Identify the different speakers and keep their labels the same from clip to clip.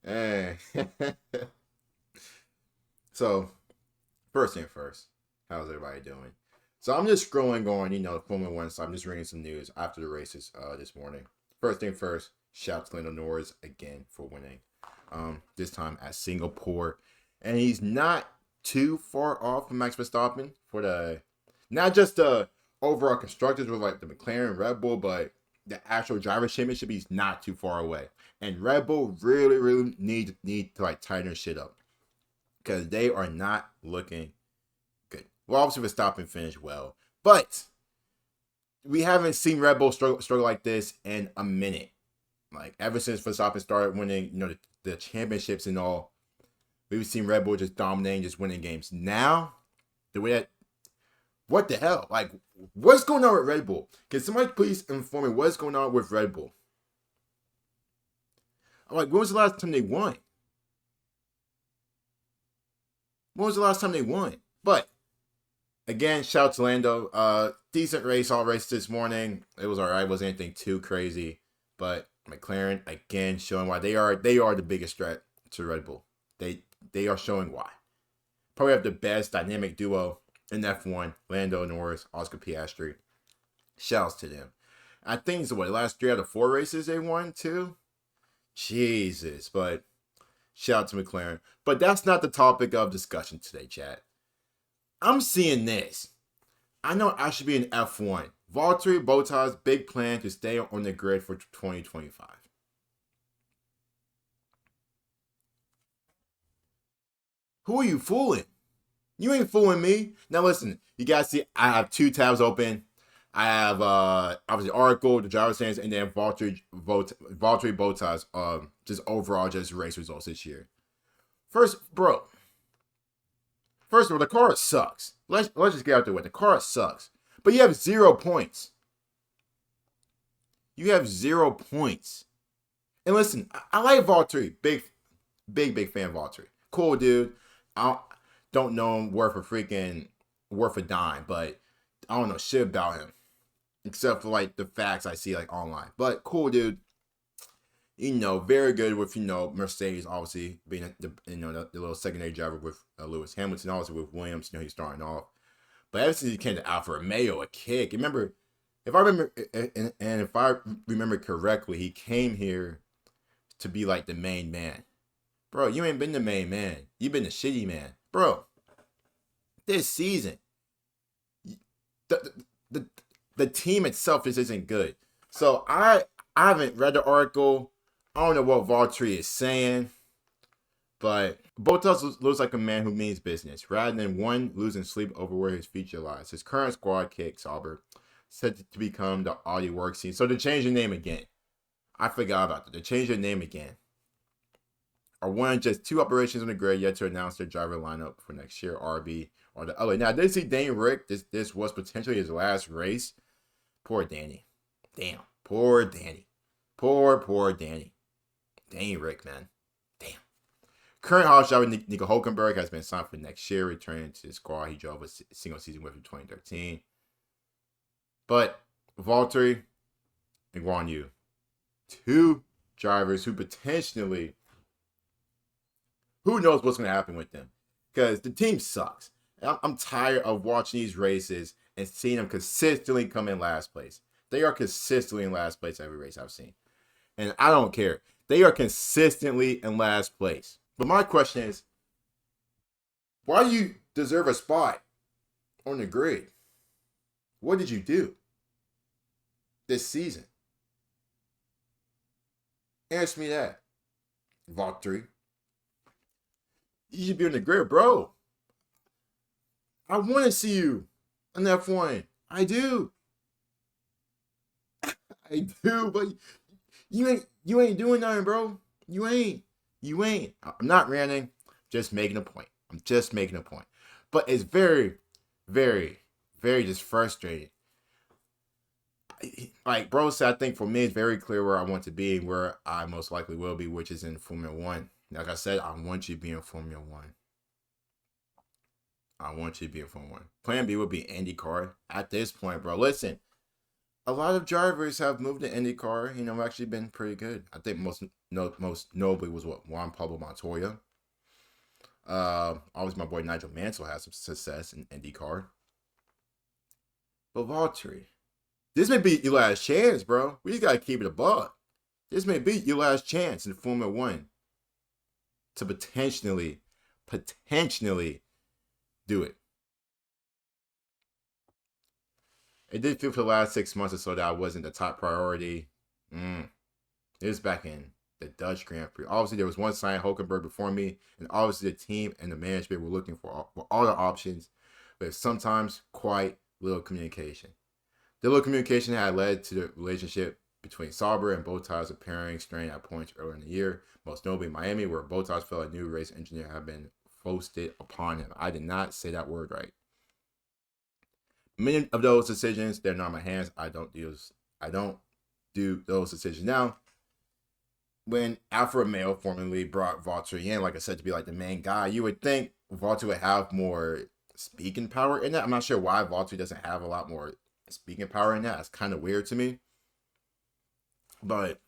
Speaker 1: Hey. So, first thing first, how's everybody doing? So I'm just scrolling on, Formula One. So I'm just reading some news after the races this morning. First thing first, shout out to Lando Norris again for winning. This time at Singapore, and he's not too far off from Max Verstappen for the not just the overall constructors with like the McLaren, Red Bull, but the actual driver championship. He's not too far away, and Red Bull really need to like tighten their shit up because they are not looking good. Well, obviously Verstappen finished well, but we haven't seen Red Bull struggle like this in a minute. Like ever since Verstappen started winning, the championships and all, we've seen Red Bull just dominating, just winning games. Now, the way that what the hell? Like, what's going on with Red Bull? Can somebody please inform me what's going on with Red Bull? I'm like, when was the last time they won? When was the last time they won? But again, shout out to Lando. Decent race, all race this morning. It was alright. Wasn't anything too crazy. But McLaren again showing why they are the biggest threat to Red Bull. They are showing why. Probably have the best dynamic duo in F1. Lando Norris, Oscar Piastri. Shouts to them. I think it's what the last 3 out of 4 races they won too. Jesus, but shout out to McLaren. But that's not the topic of discussion today, chat. I'm seeing this. I know I should be in F1. Valtteri Bottas' big plan to stay on the grid for 2025. Who are you fooling? You ain't fooling me. Now listen, you guys see I have 2 tabs open. I have obviously article, the driver stands, and then Valtteri Bottas just overall just race results this year. First, bro. First of all, the car sucks. Let's just get out there with the car sucks. But you have 0 points. You have 0 points. And listen, I like Valtteri. Big fan of Valtteri. Cool dude. I don't know him worth a dime, but I don't know shit about him. Except for like the facts I see like online. But cool dude. Very good with Mercedes, obviously being the little secondary driver with Lewis Hamilton, obviously with Williams. He's starting off, but ever since he came to Alfa Romeo, a kick. Remember, if I remember correctly, he came here to be like the main man, bro. You ain't been the main man. You've been the shitty man, bro. This season, the the, the team itself just isn't good. So I haven't read the article. I don't know what Valtteri is saying, but Bottas looks like a man who means business, rather than one losing sleep over where his future lies. His current squad kick, Sauber, set to become the Audi work scene. So to change the name again. I forgot about that. They changed their name again. Are one of just 2 operations on the grid yet to announce their driver lineup for next year, RB or the other. Now, I did see Danny Rick. This was potentially his last race. Poor Danny. Damn. Poor Danny. Poor Danny. Danny Rick, man. Damn. Current Haas driver Nico Hulkenberg has been signed for next year, returning to the squad he drove a single season with in 2013. But Valtteri and Guan Yu, 2 drivers who potentially, who knows what's going to happen with them, because the team sucks. I'm tired of watching these races and seeing them consistently come in last place. They are consistently in last place every race I've seen. And I don't care. They are consistently in last place. But my question is, why do you deserve a spot on the grid? What did you do this season? Answer me that, Valtteri. You should be on the grid, bro. I want to see you in F1. I do. I do, but you ain't doing nothing, bro. You ain't. You ain't. I'm not ranting. Just making a point. I'm just making a point. But it's very, very, very just frustrating. Like bro said, I think for me it's very clear where I want to be and where I most likely will be, which is in Formula One. Like I said, I want you to be in Formula One. I want you to be in Formula One. Plan B would be IndyCar. At this point, bro, listen. a lot of drivers have moved to IndyCar. Actually been pretty good. I think most notably was what Juan Pablo Montoya. Always my boy Nigel Mansell has some success in IndyCar. But Valtteri, this may be your last chance, bro. We just gotta keep it a buck. This may be your last chance in Formula One to potentially do it. It did feel for the last 6 months or so that I wasn't the top priority. It was back in the Dutch Grand Prix. Obviously, there was one sign Hulkenberg before me, and obviously the team and the management were looking for all the options, but sometimes quite little communication. The little communication had led to the relationship between Sauber and Bottas appearing strained at points earlier in the year, most notably Miami, where Bottas felt a new race engineer had been foisted upon him. I did not say that word right. Many of those decisions, they're not in my hands. I don't do those decisions. Now, when Alfa Romeo formerly brought Valtteri in, like I said, to be like the main guy, you would think Valtteri would have more speaking power in that. I'm not sure why Valtteri doesn't have a lot more speaking power in that. It's kind of weird to me. But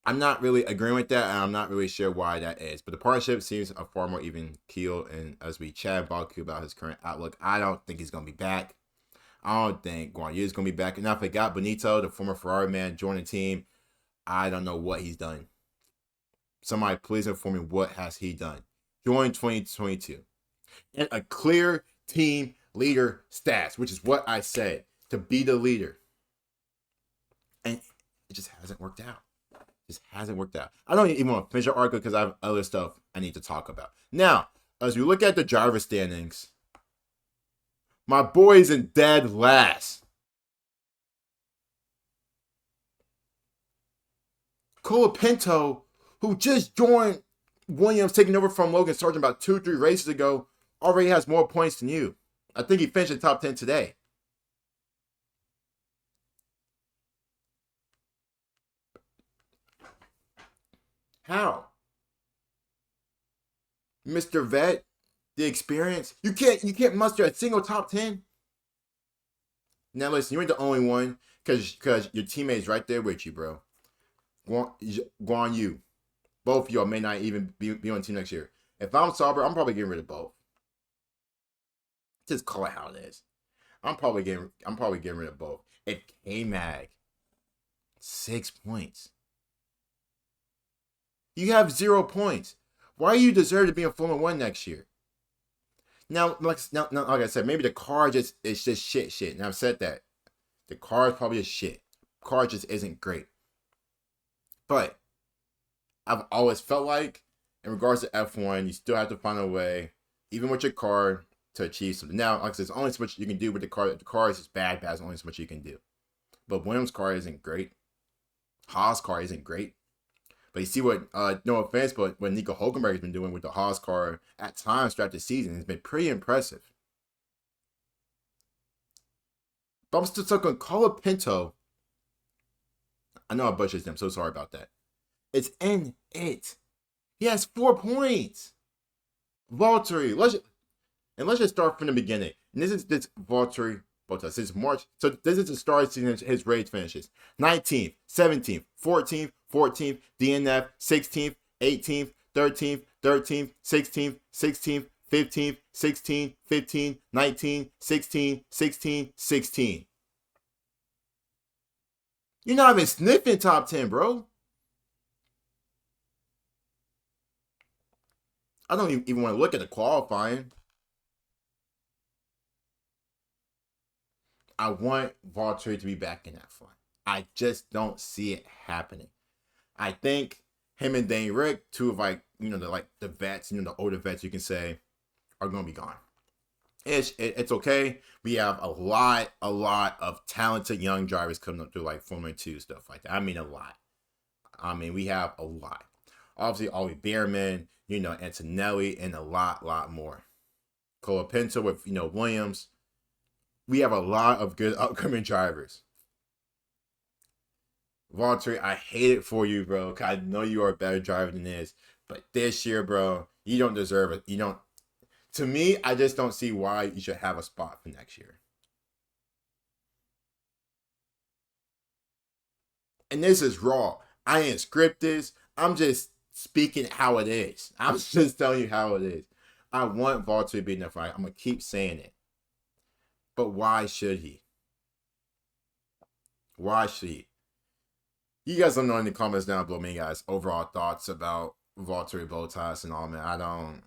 Speaker 1: I'm not really agreeing with that, and I'm not really sure why that is. But the partnership seems a far more even keel, and as we chat Baku about his current outlook, I don't think he's going to be back. I don't think Guan Yu is going to be back. And I forgot Benito, the former Ferrari man, joined the team. I don't know what he's done. Somebody please inform me, what has he done? Joined 2022. And a clear team leader stats, which is what I said, to be the leader. And it just hasn't worked out. I don't even want to finish the article because I have other stuff I need to talk about. Now, as we look at the driver standings, my boy's in dead last. Colapinto, who just joined Williams, taking over from Logan Sargent about 2-3 races ago, already has more points than you. I think he finished in the top 10 today. How? Mr. Vet, the experience. You can't muster a single top 10. Now listen, you ain't the only one because your teammate's right there with you, bro. Guan Yu. Both of y'all may not even be on the team next year. If I'm Sauber, I'm probably getting rid of both. Just call it how it is. I'm probably getting rid of both. If K-Mag, 6 points. You have 0 points. Why do you deserve to be in Formula One next year? Now, like I said, maybe the car it's just shit. And I've said that. The car is probably just shit. The car just isn't great. But I've always felt like, in regards to F1, you still have to find a way, even with your car, to achieve something. Now, like I said, there's only so much you can do with the car. If the car is just bad, there's only so much you can do. But Williams' car isn't great. Haas' car isn't great. But you see what, no offense, but what Nico Hulkenberg has been doing with the Haas car at times throughout the season has been pretty impressive. But I'm still talking Colapinto. I know I butchered his name. I'm so sorry about that. It's in it. He has 4 points. Valtteri. Let's just start from the beginning. And this Valtteri Bottas. This is March. So this is the start season his race finishes. 19th, 17th, 14th, 14th, DNF, 16th, 18th, 13th, 13th, 16th, 16th, 15th, 16, 15, 19, 16, 16, 16. You're not even sniffing top 10, bro. I don't even want to look at the qualifying. I want Valtteri to be back in that fun. I just don't see it happening. I think him and Dane Rick, two of the vets, the older vets you can say, are going to be gone. It's okay. We have a lot of talented young drivers coming up through like Formula 2 stuff like that. I mean a lot. We have a lot. Obviously, Ollie Behrman, Antonelli, and a lot more. Colapinto with, Williams. We have a lot of good upcoming drivers. Valtteri, I hate it for you, bro. Cause I know you are a better driver than this. But this year, bro, you don't deserve it. You don't. To me, I just don't see why you should have a spot for next year. And this is raw. I ain't script this. I'm just speaking how it is. I'm just telling you how it is. I want Valtteri to be in the fight. I'm going to keep saying it. But why should he? Why should he? You guys let me know in the comments down below, me guys, overall thoughts about Valtteri Bottas and all, man. I don't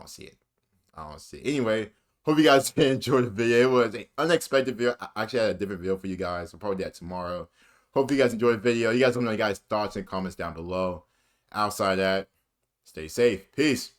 Speaker 1: see it. I don't see it. Anyway, hope you guys enjoyed the video. It was an unexpected video. I actually had a different video for you guys. I'll probably do that tomorrow. Hope you guys enjoyed the video. You guys let me know your guys' thoughts and comments down below. Outside that, stay safe. Peace.